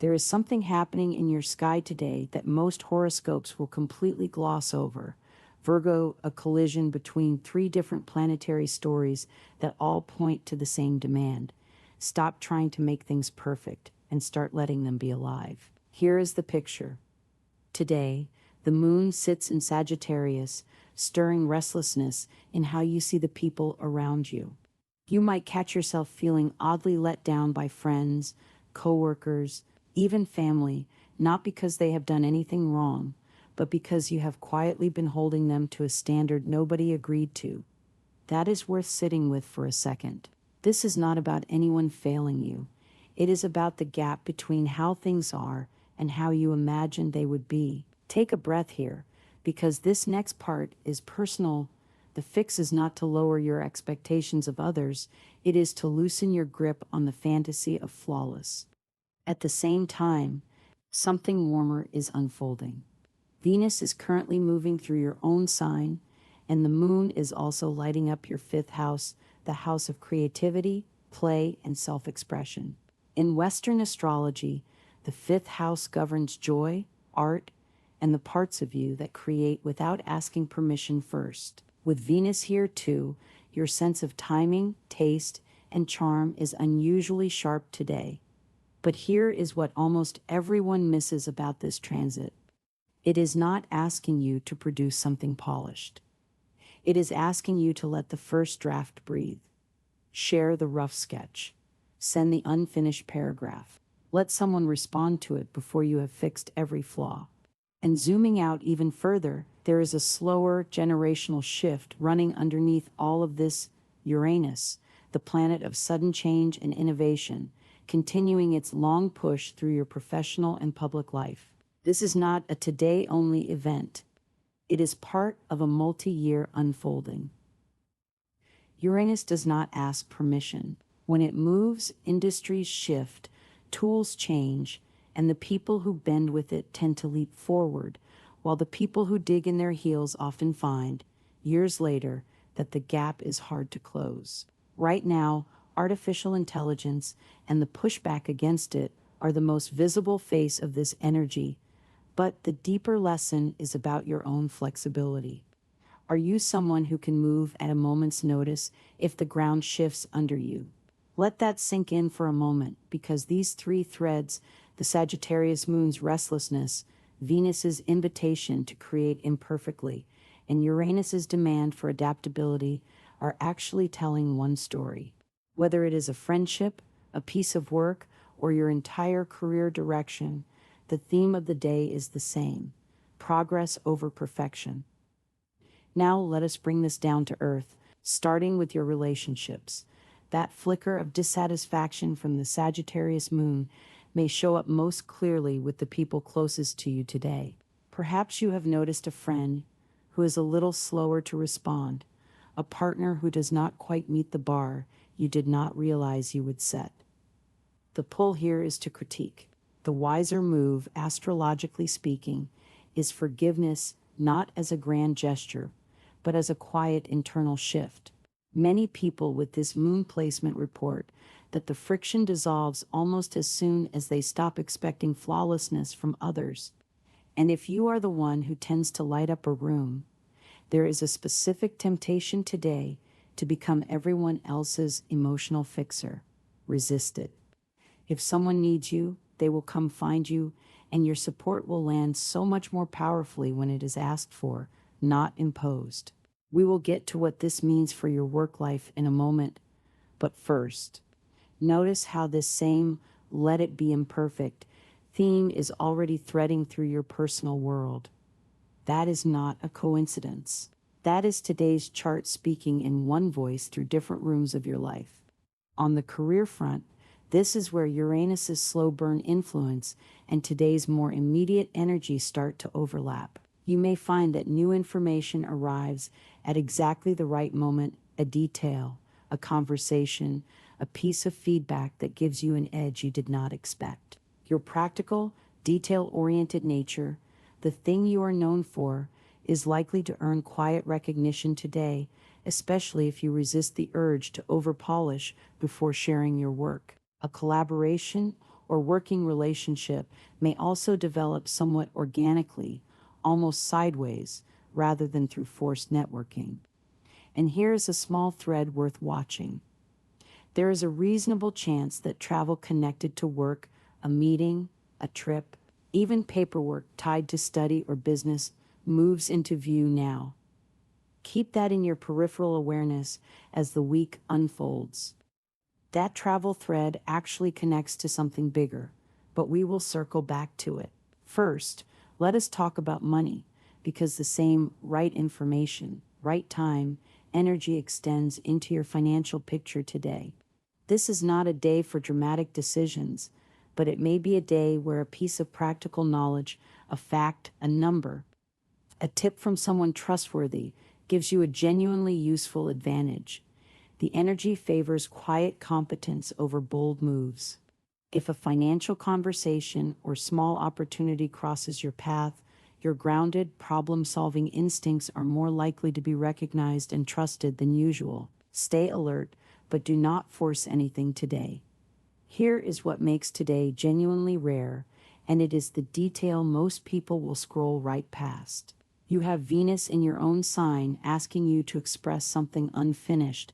There is something happening in your sky today that most horoscopes will completely gloss over. Virgo, a collision between three different planetary stories that all point to the same demand. Stop trying to make things perfect and start letting them be alive. Here is the picture. Today, the moon sits in Sagittarius, stirring restlessness in how you see the people around you. You might catch yourself feeling oddly let down by friends, coworkers, even family, not because they have done anything wrong, but because you have quietly been holding them to a standard nobody agreed to. That is worth sitting with for a second. This is not about anyone failing you. It is about the gap between how things are and how you imagined they would be. Take a breath here, because this next part is personal. The fix is not to lower your expectations of others, it is to loosen your grip on the fantasy of flawless. At the same time, something warmer is unfolding. Venus is currently moving through your own sign, and the moon is also lighting up your fifth house, the house of creativity, play, and self-expression. In Western astrology, the fifth house governs joy, art, and the parts of you that create without asking permission first. With Venus here too, your sense of timing, taste, and charm is unusually sharp today. But here is what almost everyone misses about this transit. It is not asking you to produce something polished. It is asking you to let the first draft breathe. Share the rough sketch. Send the unfinished paragraph. Let someone respond to it before you have fixed every flaw. And zooming out even further, there is a slower generational shift running underneath all of this. Uranus, the planet of sudden change and innovation, continuing its long push through your professional and public life. This is not a today-only event. It is part of a multi-year unfolding. Uranus does not ask permission. When it moves, industries shift, tools change, and the people who bend with it tend to leap forward, while the people who dig in their heels often find, years later, that the gap is hard to close. Right now, artificial intelligence and the pushback against it are the most visible face of this energy, but the deeper lesson is about your own flexibility. Are you someone who can move at a moment's notice if the ground shifts under you? Let that sink in for a moment, because these three threads, the Sagittarius moon's restlessness, Venus's invitation to create imperfectly, and Uranus's demand for adaptability, are actually telling one story. Whether it is a friendship, a piece of work, or your entire career direction, the theme of the day is the same: progress over perfection. Now let us bring this down to earth, starting with your relationships. That flicker of dissatisfaction from the Sagittarius moon may show up most clearly with the people closest to you today. Perhaps you have noticed a friend who is a little slower to respond, a partner who does not quite meet the bar you did not realize you would set. The pull here is to critique. The wiser move, astrologically speaking, is forgiveness, not as a grand gesture, but as a quiet internal shift. Many people with this moon placement report that the friction dissolves almost as soon as they stop expecting flawlessness from others. And if you are the one who tends to light up a room, there is a specific temptation today to become everyone else's emotional fixer. Resist it. If someone needs you, they will come find you, and your support will land so much more powerfully when it is asked for, not imposed. We will get to what this means for your work life in a moment, but first, notice how this same "let it be imperfect" theme is already threading through your personal world. That is not a coincidence. That is today's chart speaking in one voice through different rooms of your life. On the career front, this is where Uranus's slow burn influence and today's more immediate energy start to overlap. You may find that new information arrives at exactly the right moment, a detail, a conversation, a piece of feedback that gives you an edge you did not expect. Your practical, detail-oriented nature, the thing you are known for, is likely to earn quiet recognition today, especially if you resist the urge to over-polish before sharing your work. A collaboration or working relationship may also develop somewhat organically, almost sideways, rather than through forced networking. And here's a small thread worth watching. There is a reasonable chance that travel connected to work, a meeting, a trip, even paperwork tied to study or business moves into view now. Keep that in your peripheral awareness as the week unfolds. That travel thread actually connects to something bigger, but we will circle back to it. First, let us talk about money, because the same right information, right time, energy extends into your financial picture today. This is not a day for dramatic decisions, but it may be a day where a piece of practical knowledge, a fact, a number, a tip from someone trustworthy gives you a genuinely useful advantage. The energy favors quiet competence over bold moves. If a financial conversation or small opportunity crosses your path, your grounded, problem-solving instincts are more likely to be recognized and trusted than usual. Stay alert, but do not force anything today. Here is what makes today genuinely rare, and it is the detail most people will scroll right past. You have Venus in your own sign asking you to express something unfinished,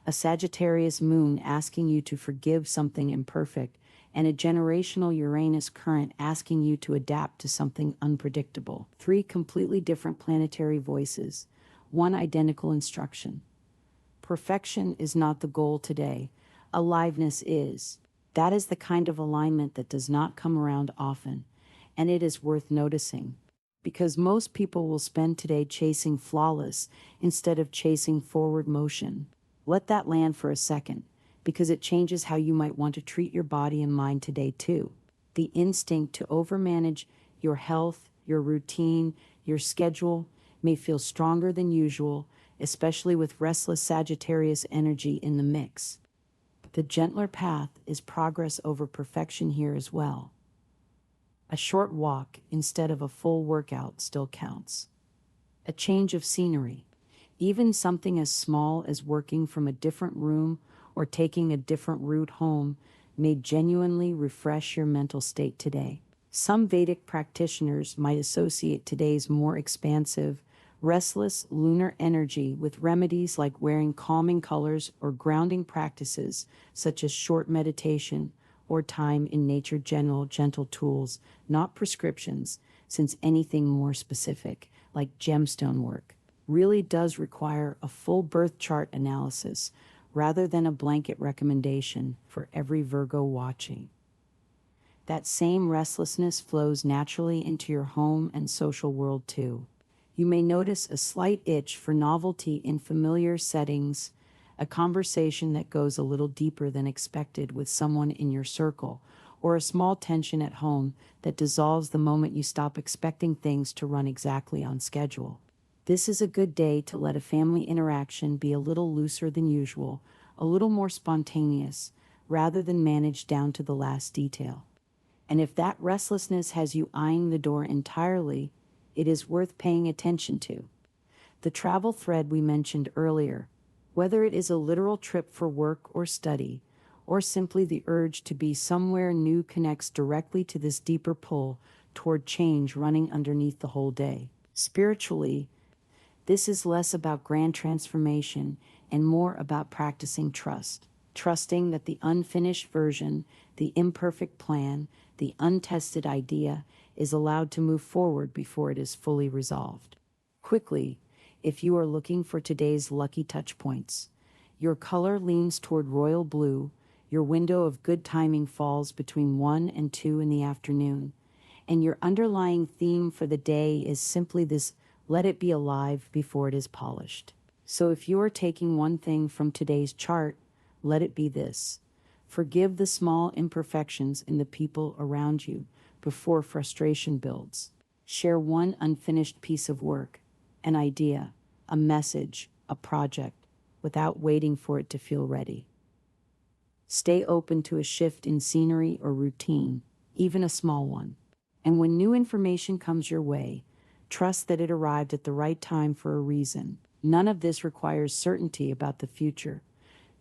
a Sagittarius moon asking you to forgive something imperfect, and a generational Uranus current asking you to adapt to something unpredictable. Three completely different planetary voices, one identical instruction. Perfection is not the goal today. Aliveness is. That is the kind of alignment that does not come around often, and it is worth noticing, because most people will spend today chasing flawless instead of chasing forward motion. Let that land for a second, because it changes how you might want to treat your body and mind today too. The instinct to overmanage your health, your routine, your schedule may feel stronger than usual, especially with restless Sagittarius energy in the mix. The gentler path is progress over perfection here as well. A short walk instead of a full workout still counts. A change of scenery, even something as small as working from a different room or taking a different route home, may genuinely refresh your mental state today. Some Vedic practitioners might associate today's more expansive, restless lunar energy with remedies like wearing calming colors or grounding practices such as short meditation or time in nature. Gentle tools, not prescriptions, since anything more specific, like gemstone work, really does require a full birth chart analysis rather than a blanket recommendation for every Virgo watching. That same restlessness flows naturally into your home and social world too. You may notice a slight itch for novelty in familiar settings, a conversation that goes a little deeper than expected with someone in your circle, or a small tension at home that dissolves the moment you stop expecting things to run exactly on schedule. This is a good day to let a family interaction be a little looser than usual, a little more spontaneous, rather than managed down to the last detail. And if that restlessness has you eyeing the door entirely, it is worth paying attention to. The travel thread we mentioned earlier, whether it is a literal trip for work or study, or simply the urge to be somewhere new, connects directly to this deeper pull toward change running underneath the whole day. Spiritually, this is less about grand transformation and more about practicing trust. Trusting that the unfinished version, the imperfect plan, the untested idea is allowed to move forward before it is fully resolved. Quickly, if you are looking for today's lucky touch points, your color leans toward royal blue, your window of good timing falls between 1 and 2 in the afternoon, and your underlying theme for the day is simply this: let it be alive before it is polished. So if you are taking one thing from today's chart, let it be this: forgive the small imperfections in the people around you before frustration builds. Share one unfinished piece of work, an idea, a message, a project, without waiting for it to feel ready. Stay open to a shift in scenery or routine, even a small one. And when new information comes your way, trust that it arrived at the right time for a reason. None of this requires certainty about the future,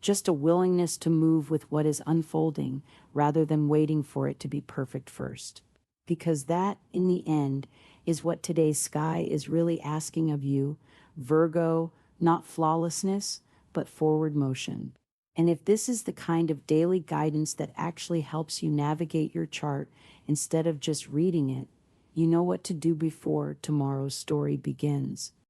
just a willingness to move with what is unfolding rather than waiting for it to be perfect first. Because that, in the end, is what today's sky is really asking of you, Virgo, not flawlessness, but forward motion. And if this is the kind of daily guidance that actually helps you navigate your chart instead of just reading it, you know what to do before tomorrow's story begins.